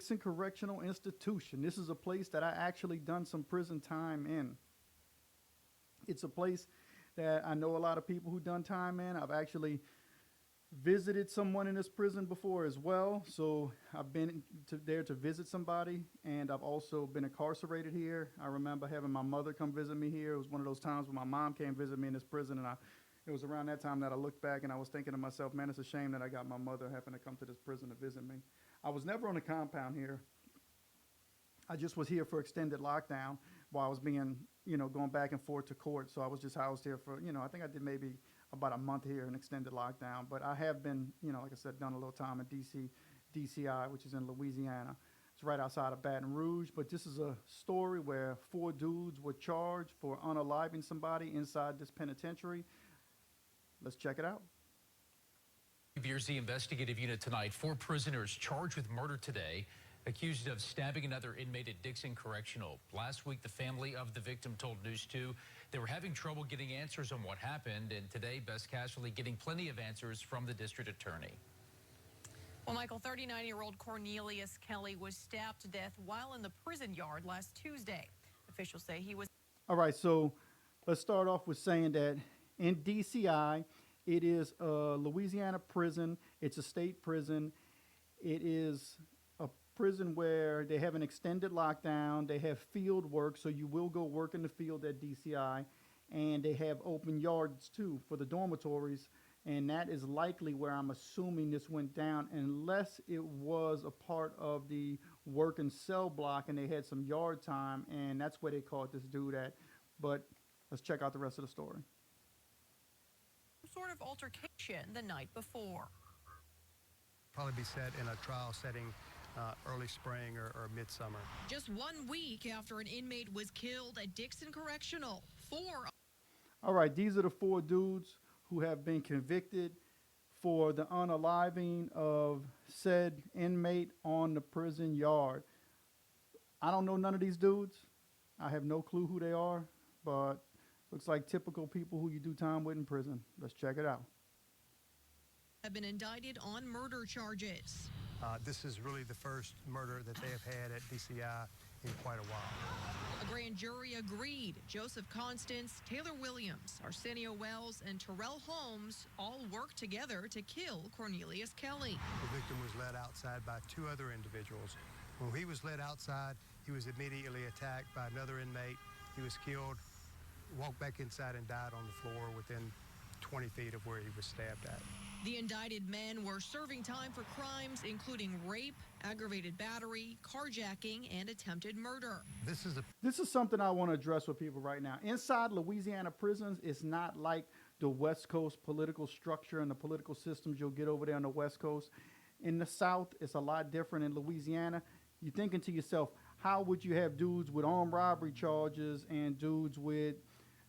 Dixon Correctional Institution. This is a place that I actually done some prison time in. It's a place that I know a lot of people who done time in. I've actually visited someone in this prison before as well. So I've been there to visit somebody, and I've also been incarcerated here. I remember having my mother come visit me here. It was one of those times when my mom came visit me in this prison, and it was around that time that I looked back and I was thinking to myself, man, it's a shame that I got my mother having to come to this prison to visit me. I was never on the compound here. I just was here for extended lockdown while I was being, going back and forth to court. So I was just housed here for, I think I did maybe about a month here in extended lockdown. But I have been, like I said, done a little time at DCI, which is in Louisiana. It's right outside of Baton Rouge. But this is a story where 4 dudes were charged for unaliving somebody inside this penitentiary. Let's check it out. Here's the investigative unit tonight. 4 prisoners charged with murder today, accused of stabbing another inmate at Dixon Correctional. Last week, the family of the victim told News 2 they were having trouble getting answers on what happened, and today, Best Casualty getting plenty of answers from the district attorney. Well, Michael, 39-year-old Cornelius Kelly was stabbed to death while in the prison yard last Tuesday. Officials say he was... All right, so let's start off with saying that in DCI, it is a Louisiana prison. It's a state prison. It is a prison where they have an extended lockdown. They have field work, so you will go work in the field at DCI. And they have open yards, too, for the dormitories. And that is likely where I'm assuming this went down, unless it was a part of the work and cell block and they had some yard time, and that's where they caught this dude at. But let's check out the rest of the story. Sort of altercation the night before. Probably be set in a trial setting early spring or midsummer. Just 1 week after an inmate was killed at Dixon Correctional, 4. All right, these are the 4 dudes who have been convicted for the unaliving of said inmate on the prison yard. I don't know none of these dudes. I have no clue who they are, but looks like typical people who you do time with in prison. Let's check it out. Have been indicted on murder charges. This is really the first murder that they have had at DCI in quite a while. A grand jury agreed. Joseph Constance, Taylor Williams, Arsenio Wells, and Terrell Holmes all worked together to kill Cornelius Kelly. The victim was led outside by 2 other individuals. When he was led outside, he was immediately attacked by another inmate. He was killed, walked back inside, and died on the floor within 20 feet of where he was stabbed at. The indicted men were serving time for crimes including rape, aggravated battery, carjacking, and attempted murder. This is something I want to address with people right now. Inside Louisiana prisons, it's not like the West Coast political structure and the political systems you'll get over there on the West Coast. In the South, it's a lot different. In Louisiana, you're thinking to yourself, how would you have dudes with armed robbery charges and dudes with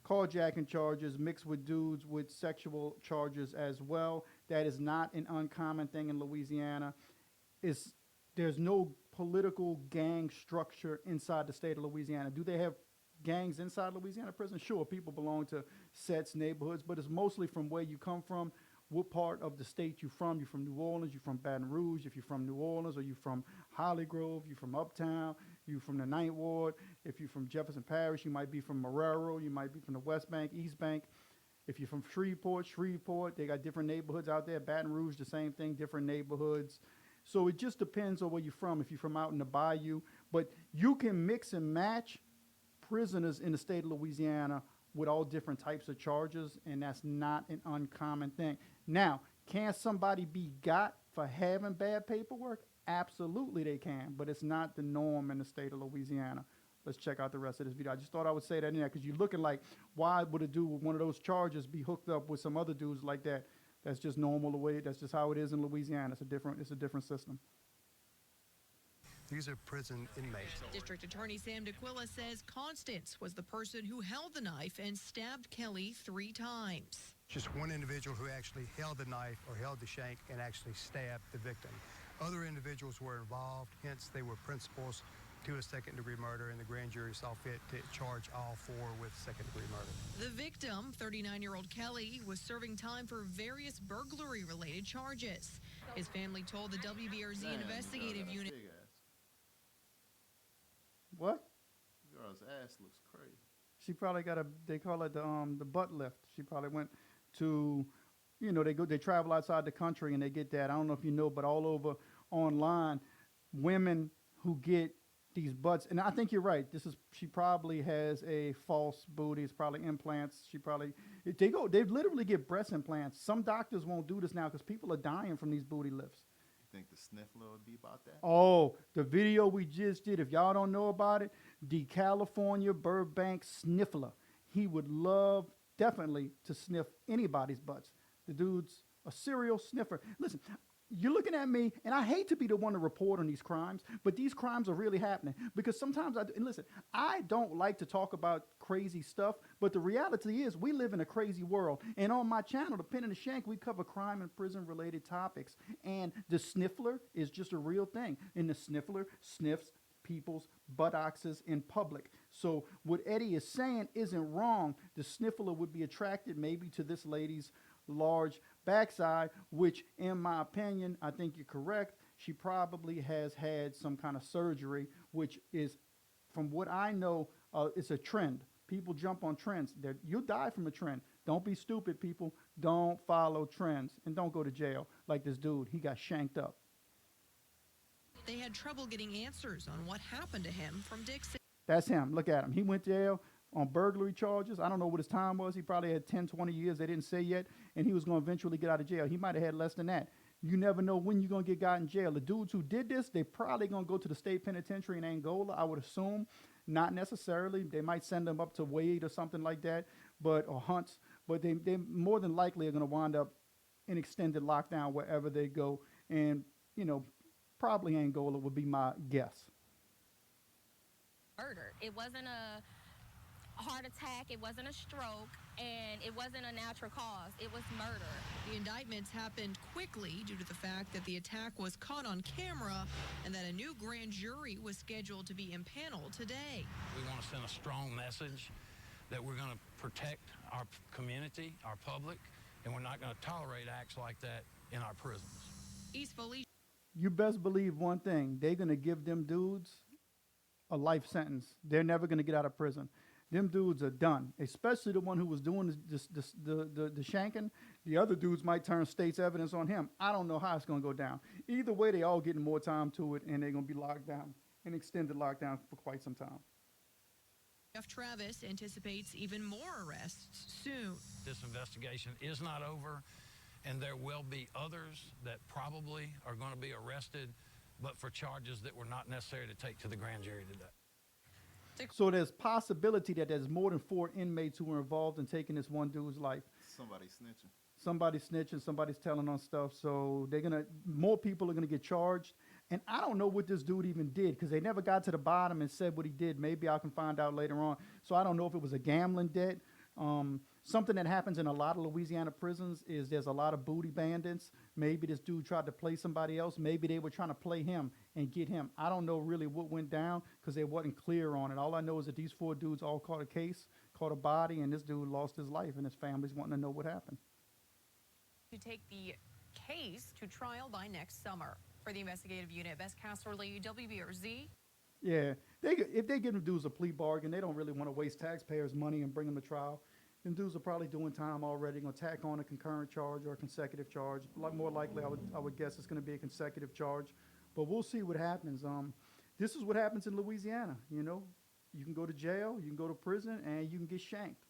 carjacking charges mixed with dudes with sexual charges as well? That is not an uncommon thing in Louisiana. There's no political gang structure inside the state of Louisiana. Do they have gangs inside Louisiana prison? Sure, people belong to sets, neighborhoods, but it's mostly from where you come from, what part of the state you're from. You're from New Orleans, you're from Baton Rouge. If you're from New Orleans, or you're from Holly Grove, you're from Uptown, you're from the Ninth Ward. If you're from Jefferson Parish, you might be from Marrero, you might be from the West Bank, East Bank. If you're from Shreveport, they got different neighborhoods out there. Baton Rouge, the same thing, different neighborhoods. So it just depends on where you're from, if you're from out in the bayou. But you can mix and match prisoners in the state of Louisiana with all different types of charges, and that's not an uncommon thing. Now, can somebody be got for having bad paperwork? Absolutely they can, but it's not the norm in the state of Louisiana. Let's check out the rest of this video. I just thought I would say that in there because you're looking like, why would a dude with one of those charges be hooked up with some other dudes like that? That's just normal the way, that's just how it is in Louisiana. It's a different system. These are prison inmates. District Attorney Sam DeQuilla says Constance was the person who held the knife and stabbed Kelly 3 times. Just one individual who actually held the knife or held the shank and actually stabbed the victim. Other individuals were involved, hence they were principals to a second-degree murder, and the grand jury saw fit to charge all 4 with second-degree murder. The victim, 39-year-old Kelly, was serving time for various burglary-related charges. His family told the WBRZ investigative unit. What? Girl's ass looks crazy. She probably got they call it the butt lift. She probably went to, they travel outside the country and they get that. I don't know if you know, but all over online, women who get these butts, and I think you're right. She probably has a false booty. It's probably implants. They literally get breast implants. Some doctors won't do this now because people are dying from these booty lifts. You think the sniffler would be about that? Oh, the video we just did, if y'all don't know about it, the California Burbank Sniffler. He would love definitely to sniff anybody's butts. The dude's a serial sniffer. Listen, you're looking at me, and I hate to be the one to report on these crimes, but these crimes are really happening because sometimes and listen, I don't like to talk about crazy stuff, but the reality is we live in a crazy world. And on my channel, The Pen and the Shank, we cover crime and prison-related topics. And the sniffler is just a real thing. And the sniffler sniffs people's buttocks in public. So what Eddie is saying isn't wrong. The sniffler would be attracted maybe to this lady's large backside, which in my opinion, I think you're correct. She probably has had some kind of surgery, which is, from what I know, it's a trend. People jump on trends. You'll die from a trend. Don't be stupid, people. Don't follow trends. And don't go to jail like this dude. He got shanked up. They had trouble getting answers on what happened to him from Dixon. That's him. Look at him. He went to jail on burglary charges. I don't know what his time was. He probably had 10, 20 years. They didn't say yet. And he was going to eventually get out of jail. He might have had less than that. You never know when you're going to get got in jail. The dudes who did this, they probably going to go to the state penitentiary in Angola, I would assume. Not necessarily. They might send them up to Wade or something like that, or Hunts. But they more than likely are going to wind up in extended lockdown wherever they go. And, probably Angola would be my guess. Murder. It wasn't a heart attack, it wasn't a stroke, and it wasn't a natural cause. It was murder. The indictments happened quickly due to the fact that the attack was caught on camera and that a new grand jury was scheduled to be impaneled today. We want to send a strong message that we're going to protect our community, our public, and we're not going to tolerate acts like that in our prisons. East Felicia. You best believe one thing. They're going to give them dudes a life sentence. They're never going to get out of prison. Them dudes are done, especially the one who was doing the shanking. The other dudes might turn state's evidence on him. I don't know how it's going to go down. Either way, they all getting more time to it, and they're going to be locked down, an extended lockdown for quite some time. Jeff Travis anticipates even more arrests soon. This investigation is not over, and there will be others that probably are going to be arrested, but for charges that were not necessary to take to the grand jury today. So there's possibility that there's more than 4 inmates who were involved in taking this one dude's life. Somebody snitching. Somebody's snitching, somebody's telling on stuff. So more people are gonna get charged. And I don't know what this dude even did because they never got to the bottom and said what he did. Maybe I can find out later on. So I don't know if it was a gambling debt. Something that happens in a lot of Louisiana prisons is there's a lot of booty bandits. Maybe this dude tried to play somebody else. Maybe they were trying to play him and get him. I don't know really what went down because they wasn't clear on it. All I know is that these 4 dudes all caught a case, caught a body, and this dude lost his life, and his family's wanting to know what happened. To take the case to trial by next summer. For the investigative unit, Bess Casserly, WBRZ. Yeah, if they give them dudes a plea bargain, they don't really want to waste taxpayers' money and bring them to trial. Them dudes are probably doing time already, going to tack on a concurrent charge or a consecutive charge. More likely, I would guess it's going to be a consecutive charge. But we'll see what happens. This is what happens in Louisiana, You can go to jail, you can go to prison, and you can get shanked.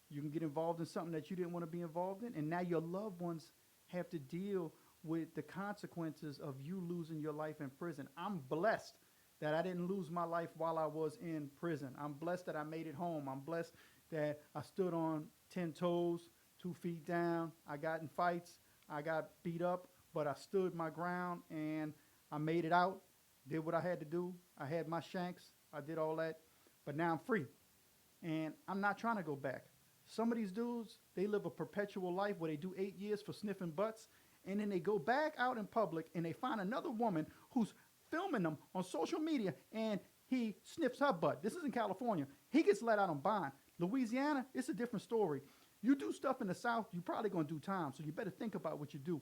You can get involved in something that you didn't want to be involved in, and now your loved ones have to deal with the consequences of you losing your life in prison. I'm blessed that I didn't lose my life while I was in prison. I'm blessed that I made it home. I'm blessed that I stood on 10 toes, 2 feet down. I got in fights. I got beat up, but I stood my ground and I made it out, did what I had to do. I had my shanks. I did all that, but now I'm free. And I'm not trying to go back. Some of these dudes, they live a perpetual life where they do 8 years for sniffing butts, and then they go back out in public and they find another woman who's filming them on social media, and he sniffs her butt. This is in California. He gets let out on bond. Louisiana, it's a different story. You do stuff in the South, you're probably going to do time, so you better think about what you do.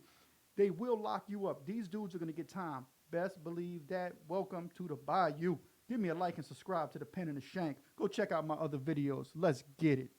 They will lock you up. These dudes are going to get time. Best believe that. Welcome to the bayou. Give me a like and subscribe to the Pen and the Shank. Go check out my other videos. Let's get it.